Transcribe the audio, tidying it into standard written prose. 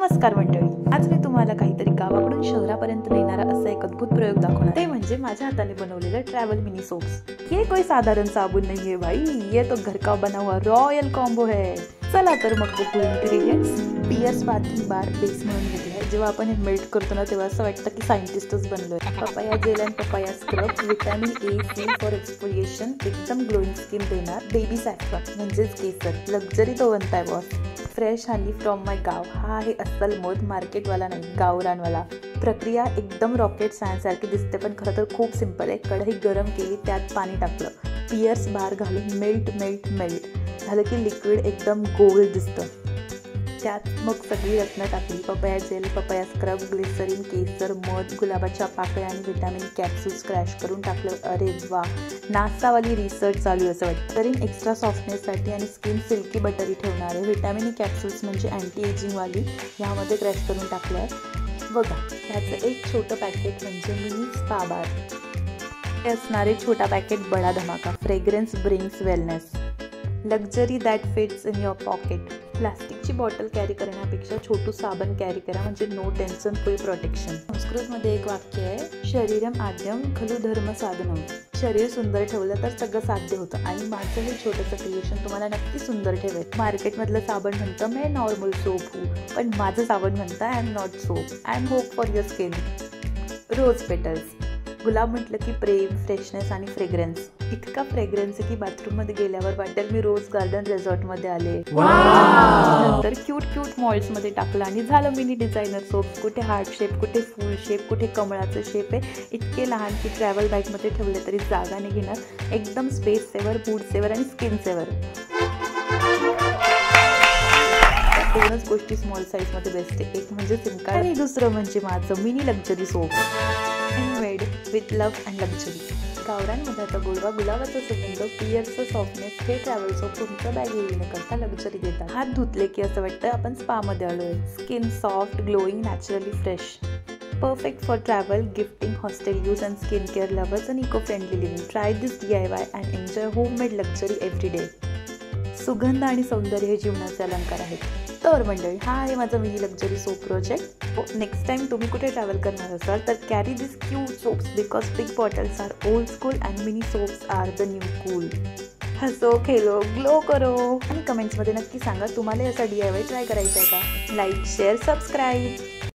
नमस्कार मंडळी, आज मी तुम्हाला काहीतरी गावाकडून शहरापर्यंत नेणारा असा एक अद्भुत प्रयोग दाखवणार, ते म्हणजे माझ्या हाताने बनवलेलं ट्रॅव्हल मिनी सोप्स। ये कोई साधारण साबुन नहीं है भाई, ये तो घर का बना हुआ रॉयल कॉम्बो है। चला तर मग बघू ingredients. Pears bathing bar base म्हणून घेतलाय। जेव्हा आपण हे मेल्ट करतो ना तेव्हा असं वाटतं की सायंटिस्टच बनलोय। Papaya gel and papaya scrub, vitamin A C for exfoliation, एकदम ग्लोइंग स्किन देणार। बेबी सॅफ्रॉन म्हणजेच केसर, लक्झरी तो बनताय boss. Fresh honey from my गाव, हा आहे अस्सल मोद, मार्केटवाला नाही, गावरानवाला। प्रक्रिया एकदम रॉकेट सायन्स सारखी दिसते पण खरं तर खूप सिंपल आहे। कढई गरम केली, त्यात पाणी टाकलं, पियर्स बार घालून मेल्ट मेल्ट मेल्ट झालं की लिक्विड एकदम गोल्ड दिसतं। त्यात मग सगळी रत्न टाकली, papaya gel, papaya scrub, glycerine, केसर, मध, गुलाबाच्या पाकळ्या आणि विटामिन कॅप्सूल्स क्रॅश करून टाकलं। अरे वा, नासावाली रिसर्च चालू आहे असं वाटतं। तरी एक्स्ट्रा सॉफ्टनेससाठी आणि स्किन सिल्की बटरी ठेवणारे विटामिन कॅप्सूल्स म्हणजे अँटी एजिंगवाली यामध्ये क्रॅश करून टाकलं आहे। बघा, ह्याचं एक छोटं पॅकेट म्हणजे मिनी स्पा बार। हे असणारे छोटा पॅकेट बडा धमाका, fragrance brings wellness, luxury that fits in your pocket. प्लास्टिकची बॉटल कॅरी करण्यापेक्षा छोटू साबण कॅरी करा म्हणजे नो टेन्शन, फुल प्रोटेक्शन। संस्कृतमध्ये एक वाक्य आहे, शरीरम आद्यम खलु धर्म साधनम। शरीर सुंदर ठेवलं तर सगळं साध्य होतं आणि माझं हे छोटंसं क्रिएशन तुम्हाला नक्की सुंदर ठेवेल। मार्केटमधलं साबण म्हणतं मी नॉर्मल सोप हूँ, पण माझं साबण म्हणतं I am not soap, I am hope for your skin. Rose petals, गुलाब म्हटलं की प्रेम, फ्रेशनेस आणि फ्रेग्रन्स। इतका फ्रेग्रन्स आहे की बाथरूममध्ये गेल्यावर वाटेल मी रोज गार्डन रिसॉर्टमध्ये आले। नंतर क्यूट क्यूट मॉल्समध्ये टाकलं आणि झालं मिनी डिझायनर सोप्स। कुठे हार्ट शेप, कुठे फुल शेप, कुठे कमळाचं शेप आहे। इतके लहान की ट्रॅव्हल बॅगमध्ये ठेवले तरी जागा नाही घेणार। एकदम स्पेस सेवर, फूड सेवर आणि स्किन सेवर। दोनच गोष्टी स्मॉल साईजमध्ये बेस्ट आहे, एक म्हणजे सिम कार्ड आणि दुसरं म्हणजे माझं mini luxury soap, handmade with love and luxury. गावरान मधाचा गोडवा, गुलाबाचा सुगंध, पियरचं सॉफ्टनेस, हे ट्रॅव्हल सोप तुमच्या बॅग हेवी न करता लक्झरी देतात। हात धुतले की असं वाटतं आपण स्पामध्ये आलोय। Skin soft, glowing, naturally fresh, perfect for travel, gifting, hostel use and skincare lovers and eco-friendly living. Try this DIY and enjoy homemade luxury every day. सुगंध आणि सौंदर्य हे जीवनाचे अलंकार आहेत। तर मंडळी, हा आहे माझा mini luxury soap project. Next time तुम्ही कुठे ट्रॅव्हल करणार असाल तर carry this cute soaps because big bottles are old school and mini soaps are the new cool. हसो, खेलो, ग्लो करो आणि कमेंट्समध्ये नक्की सांगा तुम्हाला असा DIY ट्राय करायचा आहे का। Like, share, subscribe.